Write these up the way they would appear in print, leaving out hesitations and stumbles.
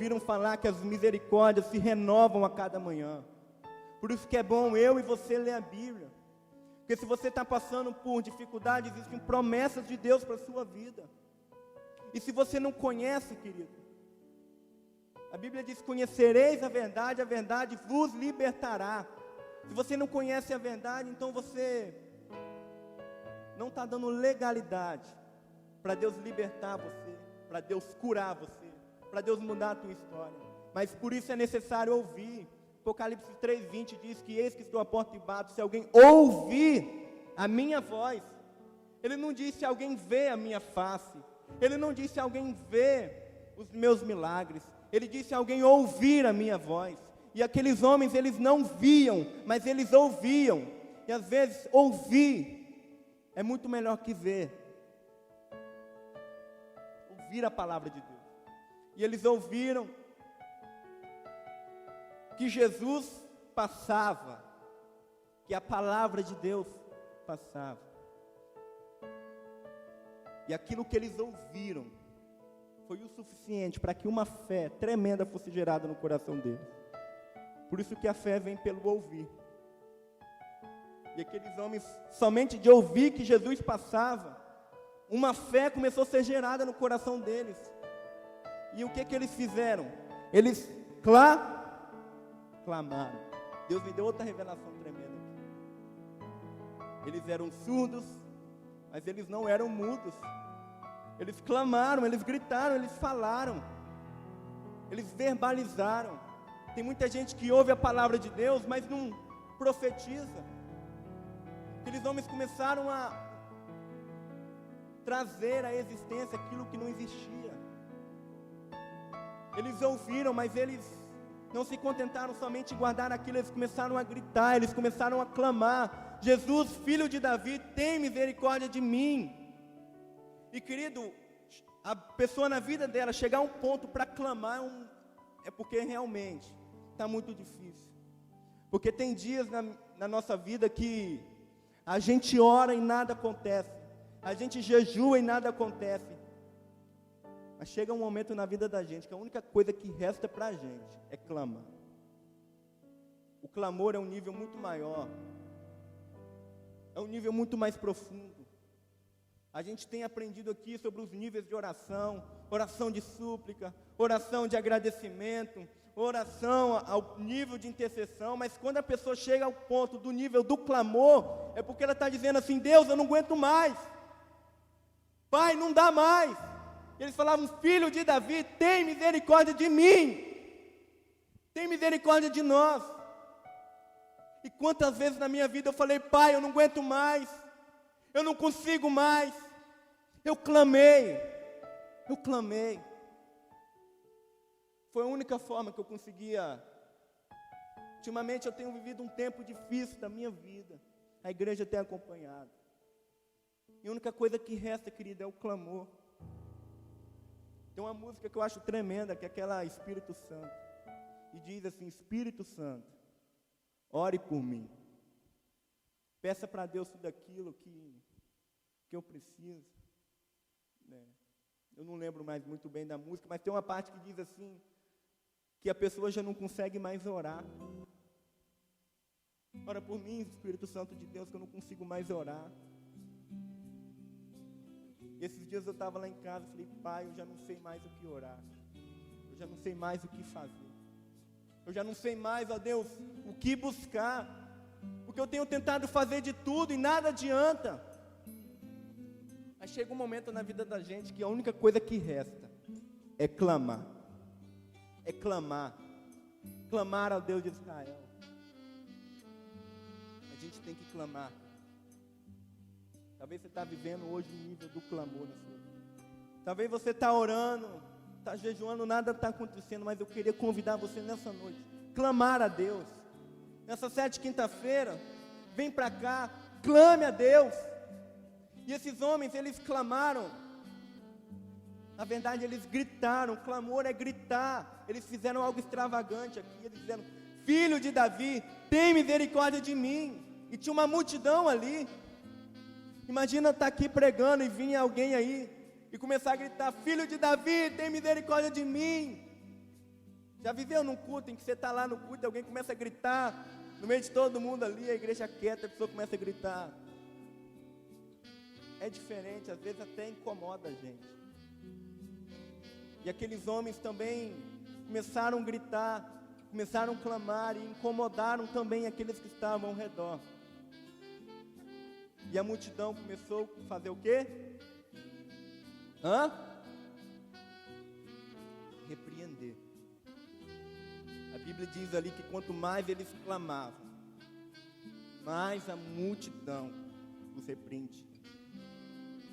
ouviram falar que as misericórdias se renovam a cada manhã. Por isso que é bom eu e você ler a Bíblia. Porque se você está passando por dificuldade, existem promessas de Deus para a sua vida. E se você não conhece, querido, a Bíblia diz: conhecereis a verdade vos libertará. Se você não conhece a verdade, então você não está dando legalidade para Deus libertar você, para Deus curar você, para Deus mudar a tua história. Mas por isso é necessário ouvir. Apocalipse 3:20 diz que eis que estou à porta e bato, se alguém ouvir a minha voz. Ele não disse se alguém vê a minha face. Ele não disse se alguém vê os meus milagres. Ele disse se alguém ouvir a minha voz. E aqueles homens, eles não viam, mas eles ouviam. E às vezes ouvir é muito melhor que ver. Ouvir a palavra de Deus. E eles ouviram que Jesus passava, que a palavra de Deus passava. E aquilo que eles ouviram foi o suficiente para que uma fé tremenda fosse gerada no coração deles. Por isso que a fé vem pelo ouvir. E aqueles homens, somente de ouvir que Jesus passava, uma fé começou a ser gerada no coração deles. E o que eles fizeram? Eles clamaram. Deus me deu outra revelação tremenda aqui. Eles eram surdos, mas eles não eram mudos. Eles clamaram, eles gritaram, eles falaram. Eles verbalizaram. Tem muita gente que ouve a palavra de Deus, mas não profetiza. Aqueles homens começaram a trazer à existência aquilo que não existia. Eles ouviram, mas eles não se contentaram somente em guardar aquilo. Eles começaram a gritar, eles começaram a clamar: Jesus, filho de Davi, tem misericórdia de mim. E querido, a pessoa na vida dela chegar a um ponto para clamar é porque realmente está muito difícil. Porque tem dias na nossa vida que a gente ora e nada acontece, a gente jejua e nada acontece. Mas chega um momento na vida da gente que a única coisa que resta para a gente é clamar. O clamor é um nível muito maior, é um nível muito mais profundo. A gente tem aprendido aqui sobre os níveis de oração, oração de súplica, oração de agradecimento, oração ao nível de intercessão. Mas quando a pessoa chega ao ponto do nível do clamor, é porque ela está dizendo assim: Deus, eu não aguento mais, Pai, não dá mais. Eles falavam: filho de Davi, tem misericórdia de mim, tem misericórdia de nós. E quantas vezes na minha vida eu falei: Pai, eu não aguento mais, eu não consigo mais. Eu clamei. Foi a única forma que eu conseguia. Ultimamente eu tenho vivido um tempo difícil da minha vida. A igreja tem acompanhado. E a única coisa que resta, querida, é o clamor. Tem uma música que eu acho tremenda, que é aquela Espírito Santo. E diz assim: Espírito Santo, ore por mim. Peça para Deus tudo aquilo que eu preciso. Eu não lembro mais muito bem da música, mas tem uma parte que diz assim, que a pessoa já não consegue mais orar. Ora por mim, Espírito Santo de Deus, que eu não consigo mais orar. E esses dias eu estava lá em casa e falei: Pai, eu já não sei mais o que orar, eu já não sei mais o que fazer, eu já não sei mais, ó Deus, o que buscar, porque eu tenho tentado fazer de tudo e nada adianta. Mas chega um momento na vida da gente que a única coisa que resta é clamar. É clamar. Clamar ao Deus de Israel. A gente tem que clamar. Talvez você está vivendo hoje o nível do clamor na sua vida. Talvez você está orando, está jejuando, nada está acontecendo, mas eu queria convidar você nessa noite, clamar a Deus. Nessa 7ª quinta-feira, vem para cá, clame a Deus. E esses homens, eles clamaram. Na verdade, eles gritaram. Clamor é gritar. Eles fizeram algo extravagante aqui. Eles disseram: filho de Davi, tem misericórdia de mim. E tinha uma multidão ali. Imagina estar aqui pregando e vir alguém aí e começar a gritar: filho de Davi, tem misericórdia de mim. Já viveu num culto em que você está lá no culto e alguém começa a gritar, no meio de todo mundo ali, a igreja quieta, a pessoa começa a gritar. É diferente, às vezes até incomoda a gente. E aqueles homens também começaram a gritar, começaram a clamar e incomodaram também aqueles que estavam ao redor. E a multidão começou a fazer o quê? Repreender. A Bíblia diz ali que quanto mais eles clamavam, mais a multidão os repreendia.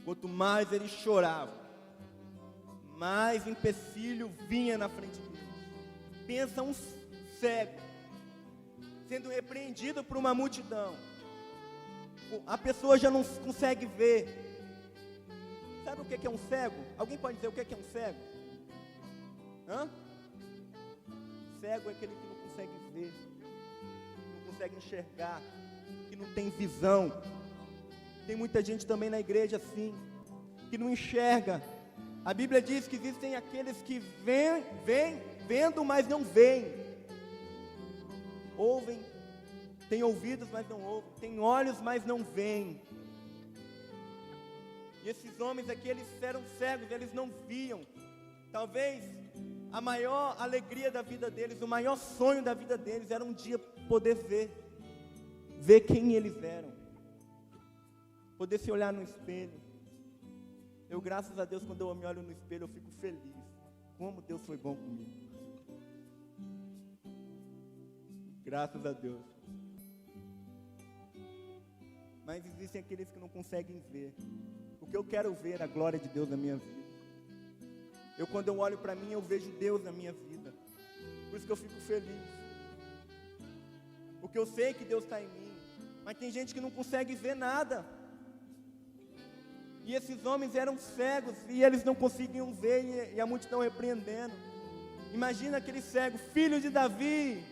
Quanto mais eles choravam, mais empecilho vinha na frente deles. Pensa um cego sendo repreendido por uma multidão. A pessoa já não consegue ver. Sabe o que é um cego? Alguém pode dizer o que é um cego? Cego é aquele que não consegue ver, não consegue enxergar, que não tem visão. Tem muita gente também na igreja assim, que não enxerga. A Bíblia diz que existem aqueles que vendo, mas não veem. Ouvem, têm ouvidos, mas não ouvem. Têm olhos, mas não veem. E esses homens aqui, eles eram cegos, eles não viam. Talvez a maior alegria da vida deles, o maior sonho da vida deles era um dia poder ver quem eles eram, poder se olhar no espelho. Eu, graças a Deus, quando eu me olho no espelho, eu fico feliz. Como Deus foi bom comigo. Graças a Deus. Mas existem aqueles que não conseguem ver. O que eu quero ver é a glória de Deus na minha vida. Quando eu olho para mim, eu vejo Deus na minha vida. Por isso que eu fico feliz. Porque eu sei que Deus está em mim. Mas tem gente que não consegue ver nada. E esses homens eram cegos e eles não conseguiam ver, e a multidão repreendendo. Imagina aquele cego, filho de Davi,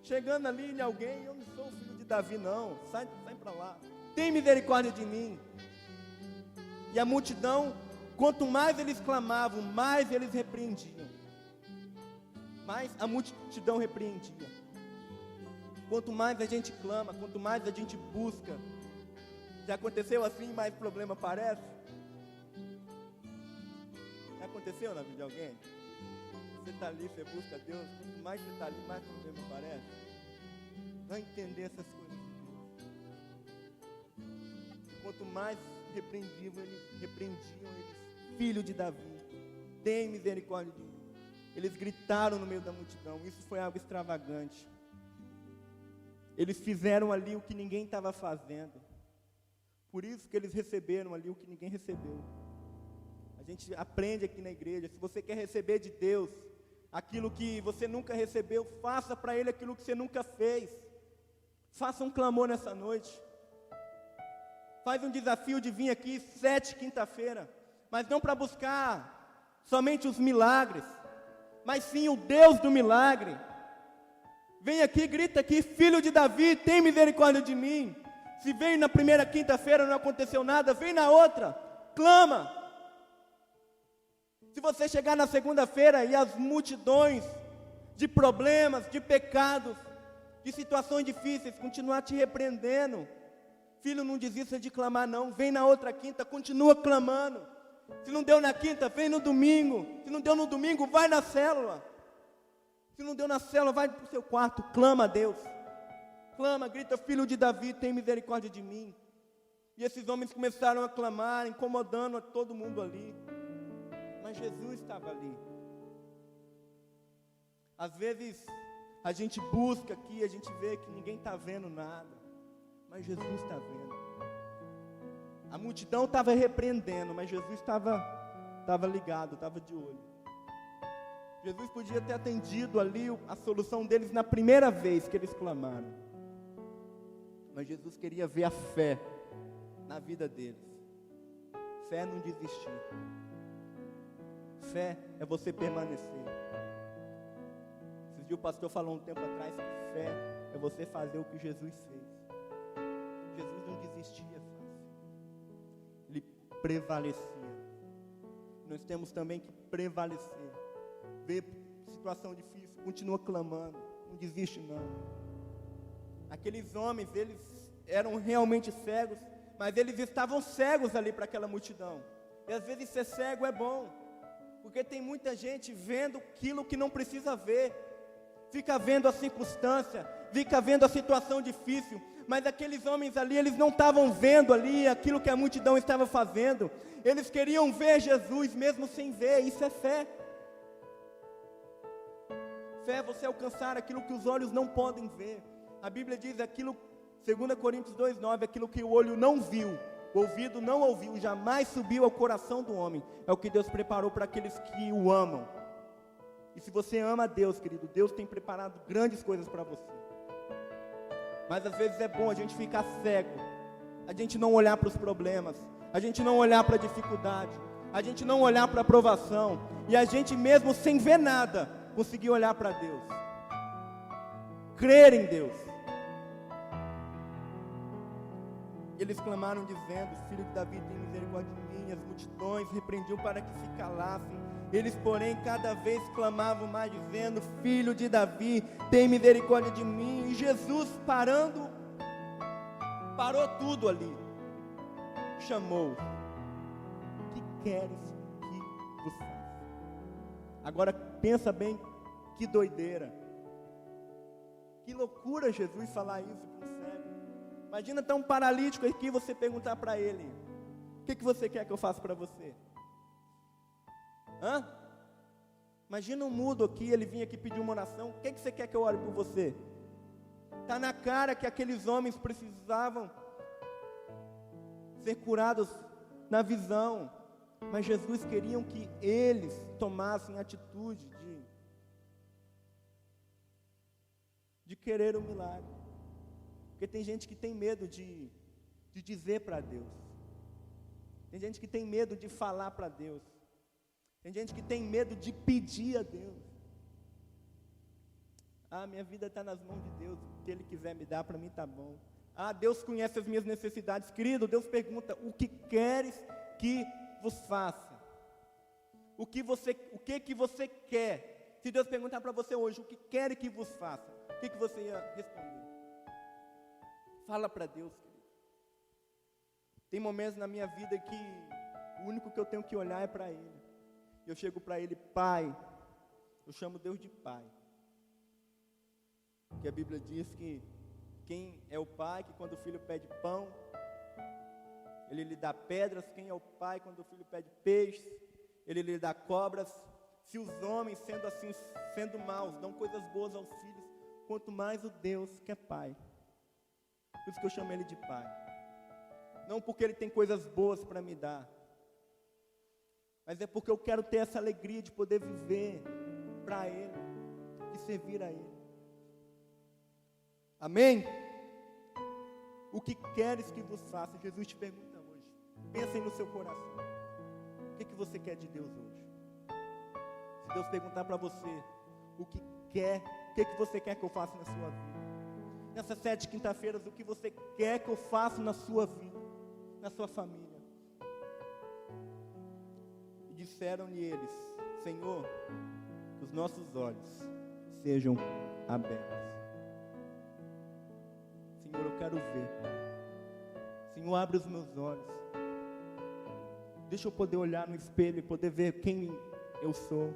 chegando ali em alguém: eu não sou o filho de Davi não, sai para lá, tem misericórdia de mim. E a multidão, quanto mais eles clamavam, mais eles repreendiam. Mais a multidão repreendia. Quanto mais a gente clama, quanto mais a gente busca. Já aconteceu assim, mais problema aparece? Já aconteceu na vida de alguém? Você está ali, você busca Deus, quanto mais você está ali, mais problema aparece. Vai entender essas coisas de Deus. Quanto mais repreendiam eles, filho de Davi, tem misericórdia de mim. Eles gritaram no meio da multidão, isso foi algo extravagante. Eles fizeram ali o que ninguém estava fazendo. Por isso que eles receberam ali o que ninguém recebeu. A gente aprende aqui na igreja, se você quer receber de Deus aquilo que você nunca recebeu, faça para Ele aquilo que você nunca fez. Faça um clamor nessa noite. Faz um desafio de vir aqui 7 quinta-feira, mas não para buscar somente os milagres, mas sim o Deus do milagre. Vem aqui, grita aqui: filho de Davi, tem misericórdia de mim. Se veio na primeira quinta-feira não aconteceu nada, vem na outra, clama. Se você chegar na segunda-feira e as multidões de problemas, de pecados, de situações difíceis continuar te repreendendo, filho, não desista de clamar não, vem na outra quinta, continua clamando. Se não deu na quinta, vem no domingo. Se não deu no domingo, vai na célula. Se não deu na célula, vai para o seu quarto, clama a Deus. Clama, grita: filho de Davi, tem misericórdia de mim. E esses homens começaram a clamar, incomodando a todo mundo ali. Mas Jesus estava ali. Às vezes a gente busca aqui, a gente vê que ninguém está vendo nada, mas Jesus está vendo. A multidão estava repreendendo, mas Jesus estava ligado, estava de olho. Jesus podia ter atendido ali a solução deles na primeira vez que eles clamaram. Mas Jesus queria ver a fé na vida deles. Fé é não desistir. Fé é você permanecer. Esses dias o pastor falou um tempo atrás que fé é você fazer o que Jesus fez. Jesus não desistia fácil. Ele prevalecia. Nós temos também que prevalecer. Ver situação difícil, continua clamando, não desiste não. Aqueles homens, eles eram realmente cegos, mas eles estavam cegos ali para aquela multidão. E às vezes ser cego é bom, porque tem muita gente vendo aquilo que não precisa ver, fica vendo a circunstância, fica vendo a situação difícil, mas aqueles homens ali, eles não estavam vendo ali aquilo que a multidão estava fazendo, eles queriam ver Jesus mesmo sem ver. Isso é fé. Fé é você alcançar aquilo que os olhos não podem ver. A Bíblia diz aquilo, 2 Coríntios 2,9, aquilo que o olho não viu, o ouvido não ouviu, jamais subiu ao coração do homem, é o que Deus preparou para aqueles que o amam. E se você ama a Deus, querido, Deus tem preparado grandes coisas para você. Mas às vezes é bom a gente ficar cego, a gente não olhar para os problemas, a gente não olhar para a dificuldade, a gente não olhar para a provação, e a gente mesmo sem ver nada, conseguir olhar para Deus, crer em Deus. Eles clamaram dizendo: Filho de Davi, tem misericórdia de mim. As multidões repreendiam para que se calassem. Eles, porém, cada vez clamavam mais, dizendo: Filho de Davi, tem misericórdia de mim. E Jesus, parou tudo ali, chamou: O que queres que vos faça? Agora pensa bem, que doideira, que loucura Jesus falar isso para um cego. Imagina estar um paralítico aqui e você perguntar para ele: O que você quer que eu faça para você? Imagina um mudo aqui, ele vinha aqui pedir uma oração: O que você quer que eu ore por você? Está na cara que aqueles homens precisavam ser curados na visão, mas Jesus queria que eles tomassem atitude de querer o milagre. Porque tem gente que tem medo de dizer para Deus, tem gente que tem medo de falar para Deus, tem gente que tem medo de pedir a Deus. Minha vida está nas mãos de Deus, o que Ele quiser me dar, para mim está bom. Deus conhece as minhas necessidades. Querido, Deus pergunta: O que queres que vos faça? O que você quer? Se Deus perguntar para você hoje: O que quer que vos faça? O que você ia responder? Fala para Deus, querido. Tem momentos na minha vida que o único que eu tenho que olhar é para Ele. Eu chego para Ele: Pai. Eu chamo Deus de Pai. Porque a Bíblia diz que quem é o pai, que quando o filho pede pão, ele lhe dá pedras. Quem é o pai, quando o filho pede peixes, ele lhe dá cobras. Se os homens, sendo assim, sendo maus, dão coisas boas aos filhos, quanto mais o Deus que é Pai. Por isso que eu chamo Ele de Pai. Não porque Ele tem coisas boas para me dar, mas é porque eu quero ter essa alegria de poder viver para Ele, de servir a Ele. Amém? O que queres que vos faça? Jesus te pergunta hoje. Pensem no seu coração. O que você quer de Deus hoje? Se Deus perguntar para você: O que você quer que eu faça na sua vida? Nessas 7 quinta-feiras, o que você quer que eu faça na sua vida, na sua família? E disseram-lhe eles: Senhor, que os nossos olhos sejam abertos. Senhor, eu quero ver. Senhor, abre os meus olhos. Deixa eu poder olhar no espelho e poder ver quem eu sou.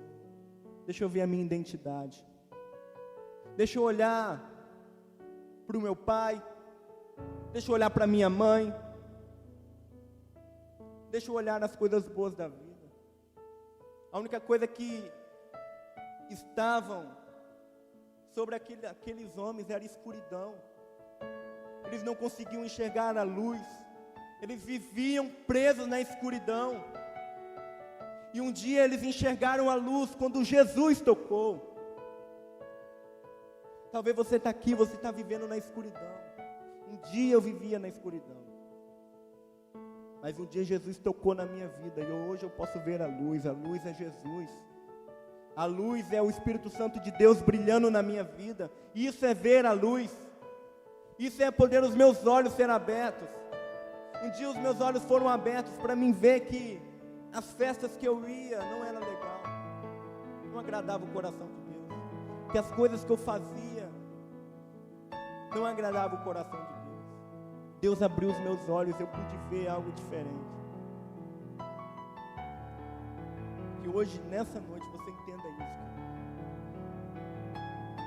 Deixa eu ver a minha identidade. Deixa eu olhar para o meu pai. Deixa eu olhar para a minha mãe. Deixa eu olhar nas coisas boas da vida. A única coisa que estavam sobre aqueles homens era a escuridão. Eles não conseguiam enxergar a luz. Eles viviam presos na escuridão. E um dia eles enxergaram a luz quando Jesus tocou. Talvez você está aqui, você está vivendo na escuridão. Um dia eu vivia na escuridão, mas um dia Jesus tocou na minha vida, e hoje eu posso ver a luz. A luz é Jesus. A luz é o Espírito Santo de Deus brilhando na minha vida. Isso é ver a luz. Isso é poder os meus olhos serem abertos. Um dia os meus olhos foram abertos para mim ver que as festas que eu ia não era legal, não agradava o coração de Deus. que as coisas que eu fazia não agradavam o coração de Deus. Deus abriu os meus olhos, eu pude ver algo diferente. Que hoje, nessa noite, você entenda isso, cara.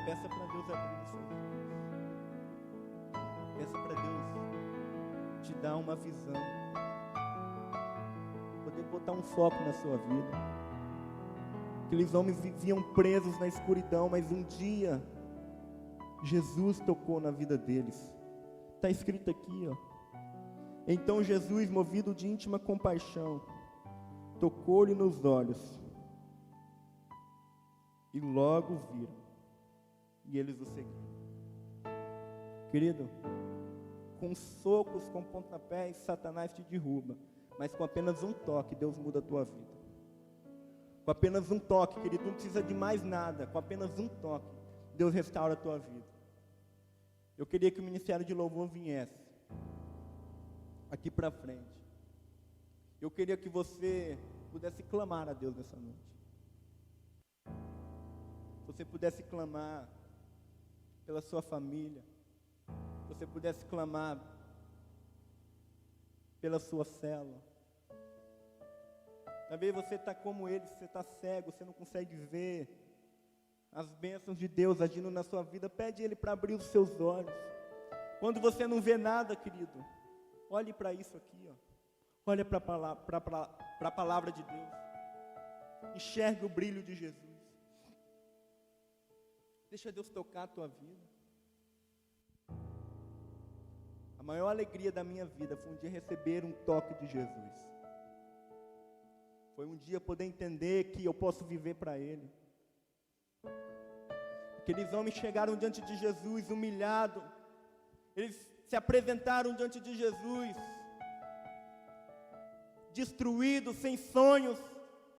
Peça para Deus abrir os seus olhos. Peça para Deus te dar uma visão, poder botar um foco na sua vida. Aqueles homens viviam presos na escuridão, mas um dia Jesus tocou na vida deles. Está escrito aqui, ó. Então Jesus, movido de íntima compaixão, tocou-lhe nos olhos, e logo viram, e eles o seguiram. Querido, com socos, com pontapés, Satanás te derruba, mas com apenas um toque, Deus muda a tua vida. Com apenas um toque, querido, não precisa de mais nada, com apenas um toque, Deus restaura a tua vida. Eu queria que o Ministério de Louvor viesse aqui para frente. Eu queria que você pudesse clamar a Deus nessa noite. Você pudesse clamar pela sua família. Você pudesse clamar pela sua célula. Talvez você está como eles, você está cego, você não consegue ver as bênçãos de Deus agindo na sua vida. Pede Ele para abrir os seus olhos. Quando você não vê nada, querido, olhe para isso aqui, ó. Olha para a palavra de Deus. Enxergue o brilho de Jesus. Deixa Deus tocar a tua vida. A maior alegria da minha vida foi um dia receber um toque de Jesus. Foi um dia poder entender que eu posso viver para Ele. Aqueles homens chegaram diante de Jesus humilhados. Eles se apresentaram diante de Jesus destruídos, sem sonhos.